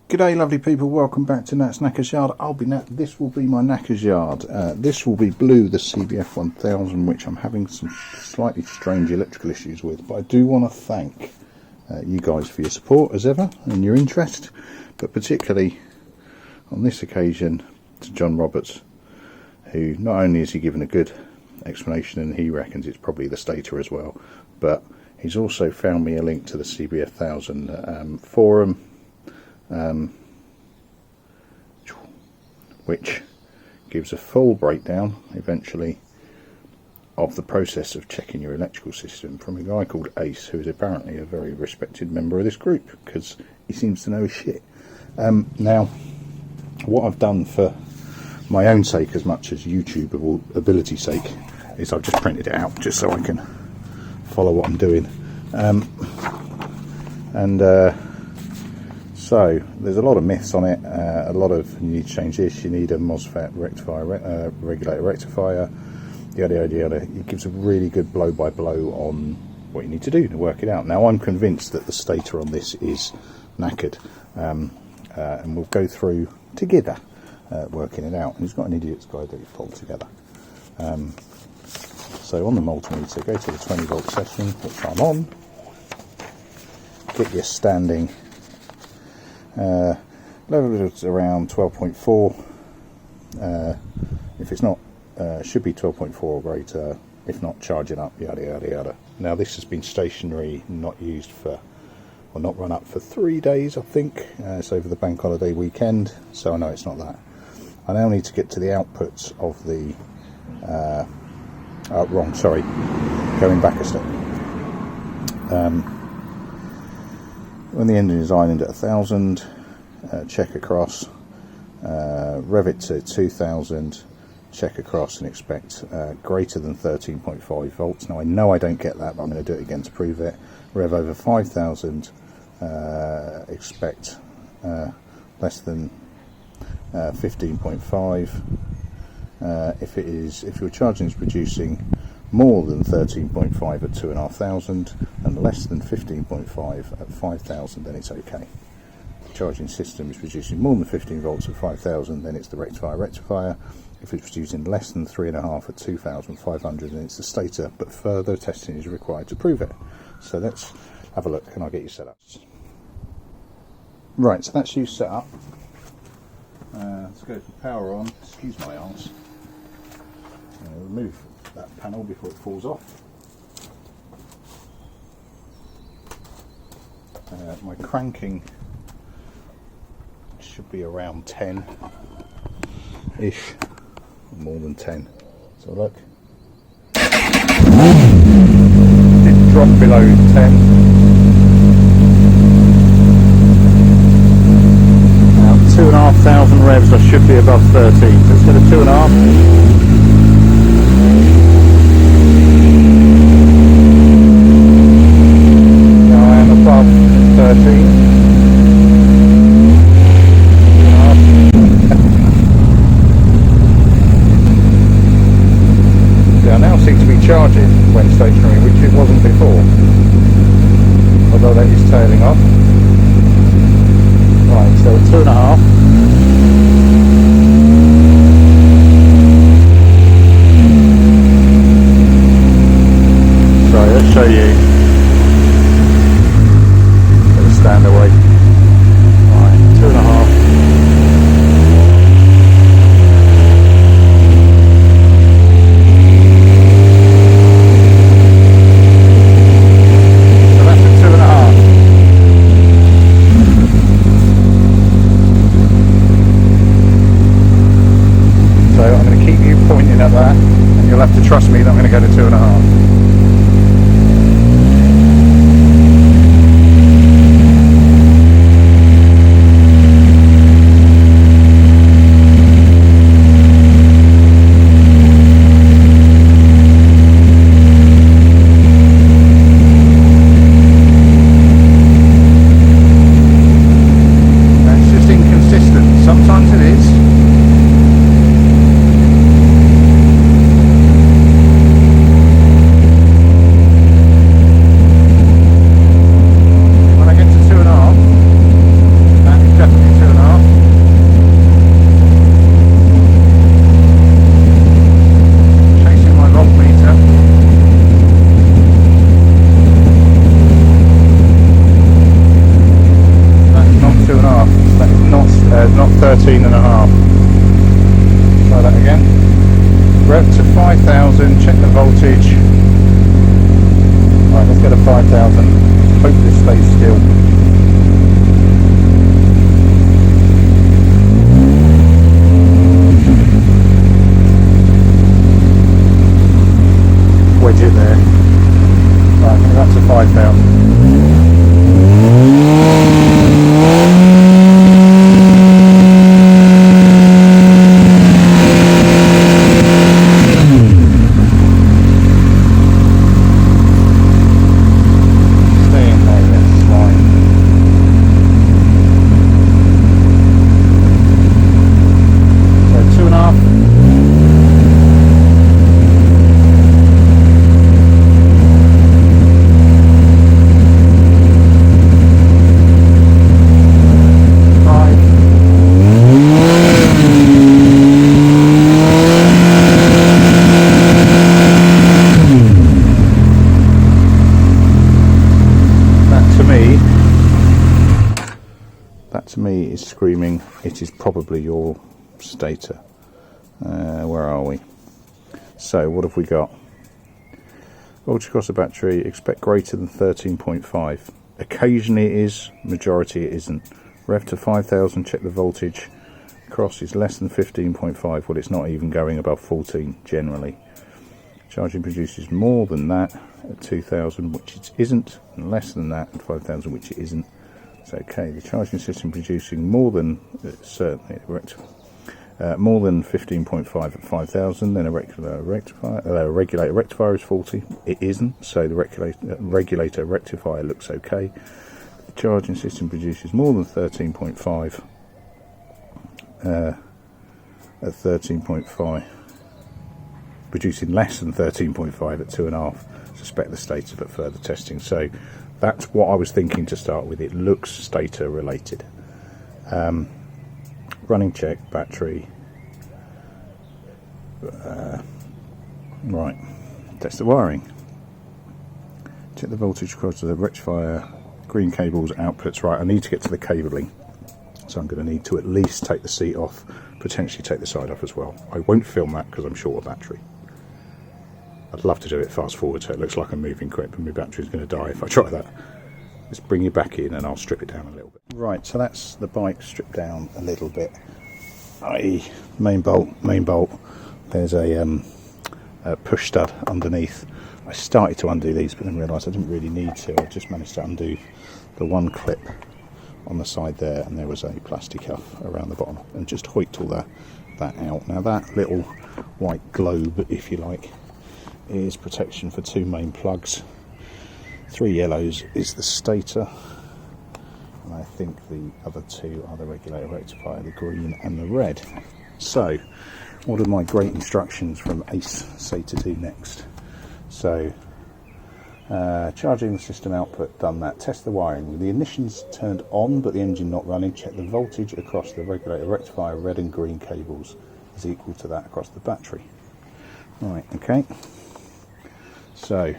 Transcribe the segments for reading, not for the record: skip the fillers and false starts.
G'day lovely people, welcome back to Nat's Knackers Yard. This will be my Knackers Yard. This will be Blue, the CBF1000, which I'm having some slightly strange electrical issues with, but I do want to thank you guys for your support as ever and your interest, but particularly on this occasion to John Roberts, who not only has he given a good explanation and he reckons it's probably the stator as well, but he's also found me a link to the CBF1000 forum, which gives a full breakdown eventually of the process of checking your electrical system from a guy called Ace, who is apparently a very respected member of this group because he seems to know his shit. Now, what I've done for my own sake as much as YouTube ability's sake is I've just printed it out just so I can follow what I'm doing. So there's a lot of myths on it, a lot of you need to change this, you need a MOSFET rectifier, regulator rectifier, yada yada yada. It gives a really good blow by blow on what you need to do to work it out. Now I'm convinced that the stator on this is knackered, and we'll go through together working it out. And he's got an idiot's guide that you fold together. So on the multimeter, go to the 20 volt session, which I'm on, get your standing level is around 12.4. If it's not, should be 12.4 or greater. If not, charging up, yada yada yada. Now this has been stationary, not used for, or not run up for 3 days, I think. It's over the bank holiday weekend, so I know it's not that. I now need to get to the outputs of the going back a step. When the engine is island at 1000, check across, rev it to 2000, check across and expect greater than 13.5 volts. Now I know I don't get that, but I'm going to do it again to prove it. Rev over 5000, expect less than 15.5. If your charging is producing more than 13.5 at 2500 and less than 15.5 at 5000, then it's okay. The charging system is producing more than 15 volts at 5000, then it's the rectifier. If it's producing less than 3.5 at 2500, then it's the stator, but further testing is required to prove it. So let's have a look and I'll get you set up. Right, so that's you set up. Let's go for power on. Excuse my arms. Remove that panel before it falls off. My cranking should be around 10 ish, more than 10. So look, didn't drop below 10. Now 2,500 revs, I should be above 13. So let's go to 2.5. Above 13. Yeah, I now seem to be charging when stationary, which it wasn't before, although that is tailing off. Right, so 2.5. So let's show you. Stand away. Right, 2.5. So that's at 2.5. So I'm going to keep you pointing at that, and you'll have to trust me that I'm going to go to 2.5. 14.5. Try that again. Rev to 5,000, check the voltage. Right, let's go to 5,000. Hope this stays still. Wedge it there. Right, I'm going to go up to 5,000. That to me is screaming, it is probably your stator. Where are we? So what have we got? Voltage across the battery, expect greater than 13.5. Occasionally it is, majority it isn't. Rev to 5,000, check the voltage. Across is less than 15.5. Well, it's not even going above 14 generally. Charging produces more than that at 2,000, which it isn't, and less than that at 5,000, which it isn't. It's okay. The charging system producing more than more than 15.5 at 5,000. Then a regulator rectifier is faulty. It isn't. So the regulator rectifier looks okay. The charging system produces more than 13.5 at 13.5. Producing less than 13.5 at 2.5. Suspect the stator, but further testing. So that's what I was thinking to start with. It looks stator related. Running check, battery. Right, test the wiring. Check the voltage across the rectifier, green cables, outputs. Right, I need to get to the cabling. So I'm going to need to at least take the seat off, potentially take the side off as well. I won't film that because I'm short of battery. I'd love to do it fast forward so it looks like I'm moving quick, but my battery's going to die if I try that. Let's bring you back in and I'll strip it down a little bit. Right, so that's the bike stripped down a little bit. Main bolt. There's a push stud underneath. I started to undo these but then realised I didn't really need to. I just managed to undo the one clip on the side there, and there was a plastic cuff around the bottom, and just hoiked all that out. Now that little white globe, if you like, is protection for two main plugs. 3 yellows is the stator, and I think the other two are the regulator rectifier, the green and the red. So what are my great instructions from Ace say to do next? So charging the system output, done that. Test the wiring. The ignition's turned on but the engine not running. Check the voltage across the regulator rectifier, red and green cables is equal to that across the battery. Right, okay. So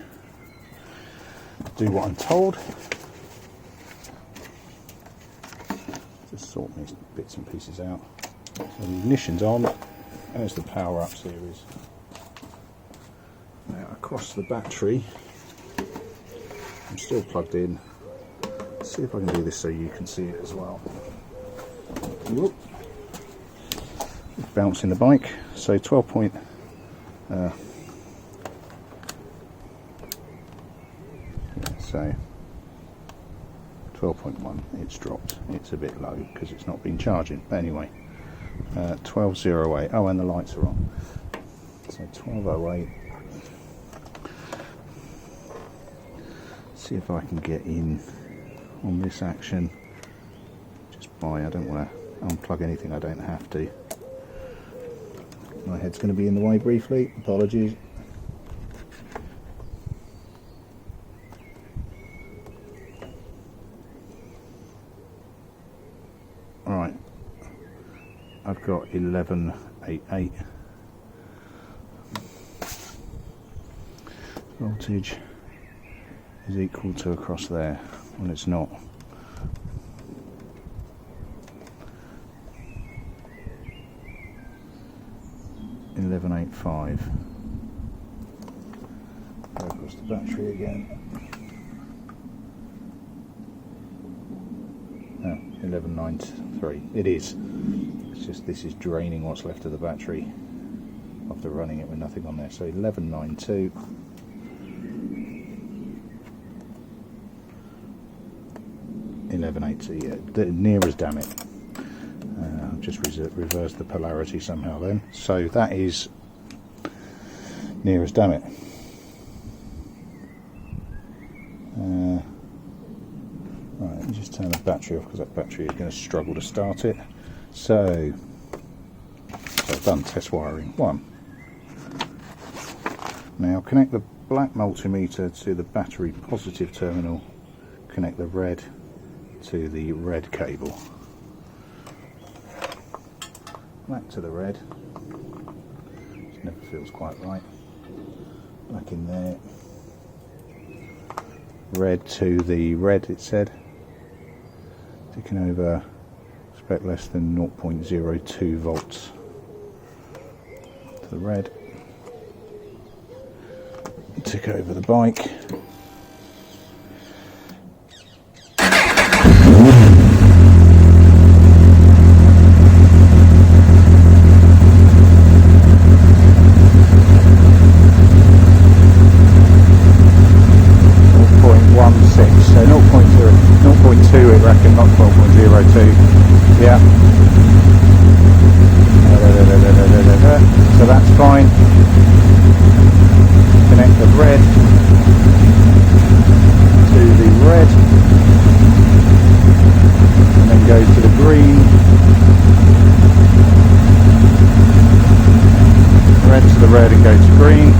do what I'm told. Just sort these bits and pieces out. So the ignition's on. There's the power up series. Now across the battery, I'm still plugged in. Let's see if I can do this so you can see it as well. Whoop. Bouncing the bike. So 12 point. So 12.1. It's dropped. It's a bit low because it's not been charging. But anyway, 12.08. Oh, and the lights are on. So 12.08. See if I can get in on this action just by, I don't want to unplug anything I don't have to. My head's going to be in the way briefly, apologies. Alright, I've got 11.88 voltage is equal to across there. Well, it's not. 1185. Go across the battery again. Oh, 1193. It is. It's just this is draining what's left of the battery after running it with nothing on there. So 1192. Yeah, near as damn it. Just reverse the polarity somehow then. So that is near as damn it. Right, let me just turn the battery off because that battery is going to struggle to start it. So I've done test wiring 1. Now connect the black multimeter to the battery positive terminal, connect the red to the red cable. Black to the red, which never feels quite right. Black in there. Red to the red, it said. Ticking over, expect less than 0.02 volts. To the red. Tick over the bike. So 0.2 it reckon, not 12.02. Yeah. So that's fine. Connect the red to the red and then go to the green. Red to the red and go to green.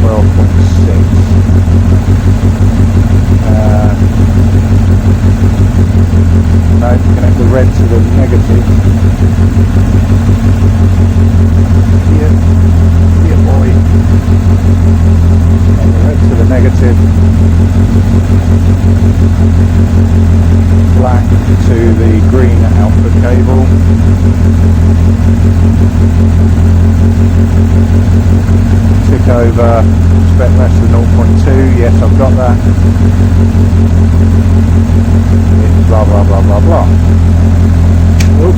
12.6. No, connect the red to the negative. Yeah, boy. And the red to the negative. Black to the green output cable. Tick over, expect less than 0.2, yes I've got that. It's blah blah blah blah blah. Oop.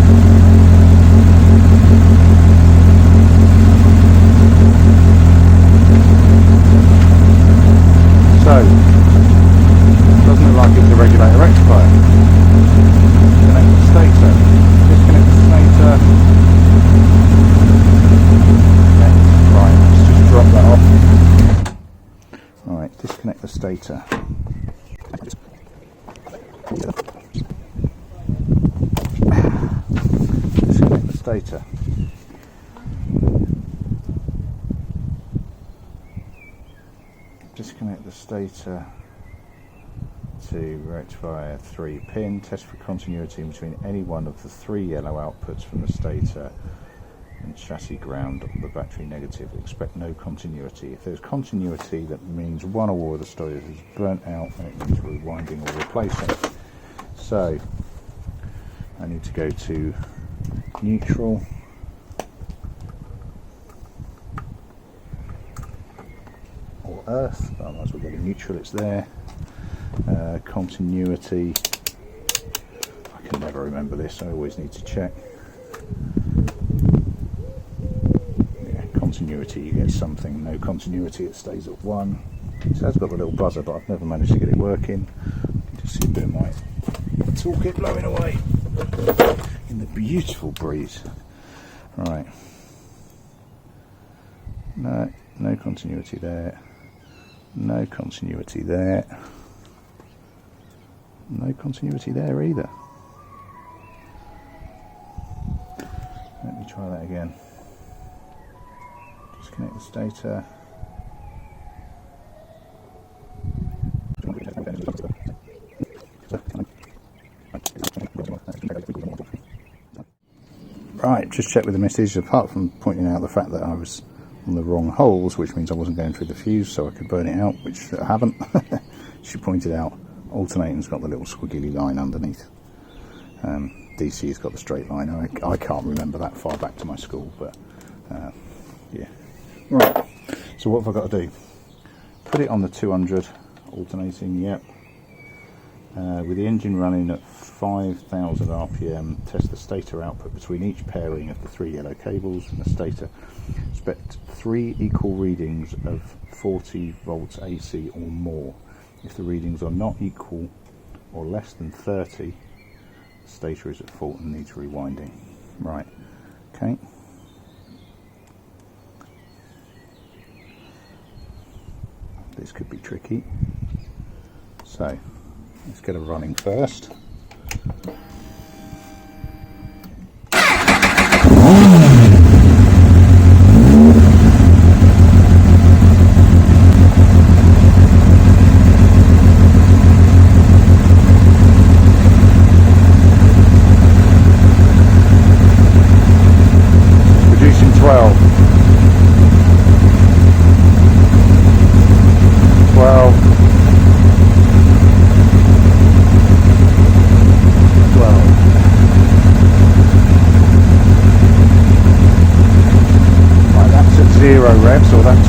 So, doesn't look like it's a regulator rectifier. Connect the stator, disconnect the stator. Right, let's just drop that off. Alright, disconnect the stator. Disconnect the stator. Disconnect the stator to rectifier 3 pin. Test for continuity between any one of the 3 yellow outputs from the stator and chassis ground of the battery negative. Expect no continuity. If there's continuity, that means one or more of the stotors is burnt out and it means rewinding or replacing. So I need to go to neutral. Or earth, but I might as well go to neutral, it's there. Continuity, I can never remember this, I always need to check. Continuity, you get something. No continuity, it stays at 1. So it's got the little buzzer, but I've never managed to get it working. You can just see a bit of my toolkit blowing away in the beautiful breeze. Right. No continuity there. No continuity there. No continuity there either. Let me try that again. Disconnect the stator. Right, just check with the message, apart from pointing out the fact that I was on the wrong holes, which means I wasn't going through the fuse so I could burn it out, which I haven't. She pointed out alternating's got the little squiggly line underneath. DC's got the straight line. I can't remember that far back to my school, but yeah. Right, so what have I got to do? Put it on the 200 alternating, yep. With the engine running at 5,000 RPM, test the stator output between each pairing of the 3 yellow cables and the stator. Expect 3 equal readings of 40 volts AC or more. If the readings are not equal or less than 30, the stator is at fault and needs rewinding. Right, okay. This could be tricky. So, let's get it running first. Producing 12. 12. Zero revs, or that's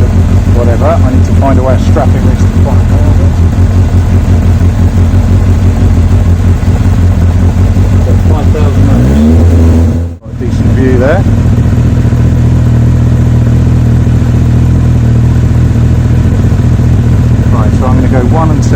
whatever. I need to find a way of strapping this to the bottom of it. So 5,000 revs. Got a decent view there. Right, so I'm going to go 1 and 2.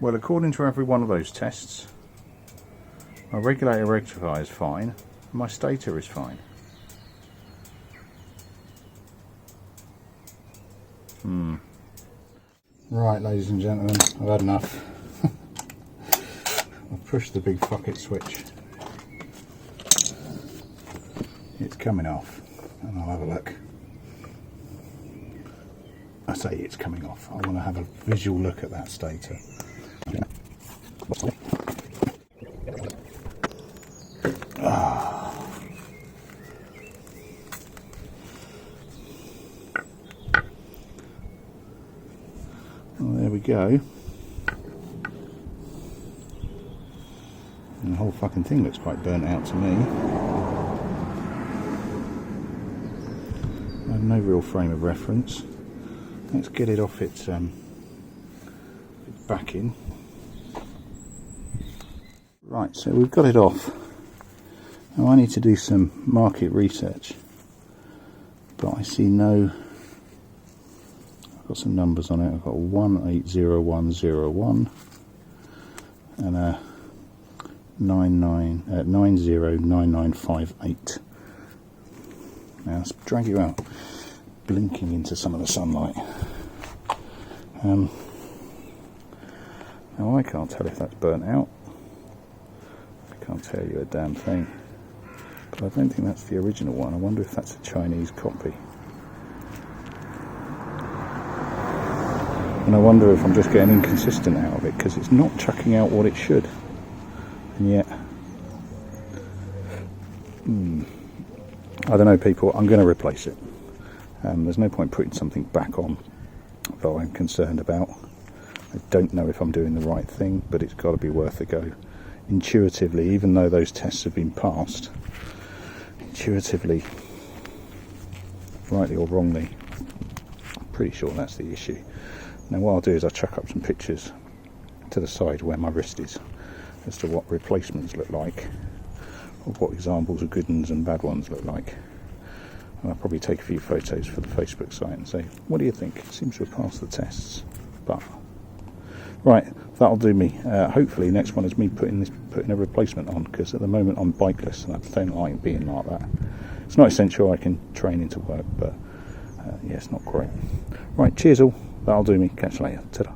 Well, according to every one of those tests, my regulator rectifier is fine, and my stator is fine. Right, ladies and gentlemen, I've had enough. I've pushed the big fuck it switch. It's coming off, and I'll have a look. I say it's coming off. I want to have a visual look at that stator. Well, there we go. And the whole fucking thing looks quite burnt out to me. I have no real frame of reference. Let's get it off its backing. Right, so we've got it off. Now I need to do some market research, but I see no. I've got some numbers on it. I've got 180101 and a 909958. Now let's drag you out, blinking into some of the sunlight. Now I can't tell if that's burnt out. I can't tell you a damn thing. But I don't think that's the original one. I wonder if that's a Chinese copy. And I wonder if I'm just getting inconsistent out of it, because it's not chucking out what it should. And yet, I don't know, people, I'm going to replace it. There's no point putting something back on that I'm concerned about. I don't know if I'm doing the right thing, but it's got to be worth a go. Intuitively, even though those tests have been passed, intuitively rightly or wrongly. I'm pretty sure that's the issue. Now what I'll do is I'll chuck up some pictures to the side where my wrist is as to what replacements look like, or what examples of good ones and bad ones look like. And I'll probably take a few photos for the Facebook site and say, what do you think? It seems to have passed the tests. But right, that'll do me. Hopefully next one is me putting a replacement on, because at the moment I'm bikeless and I don't like being like that. It's not essential, I can train into work, but yeah, it's not great. Right, cheers all. That'll do me. Catch you later. Ta-da.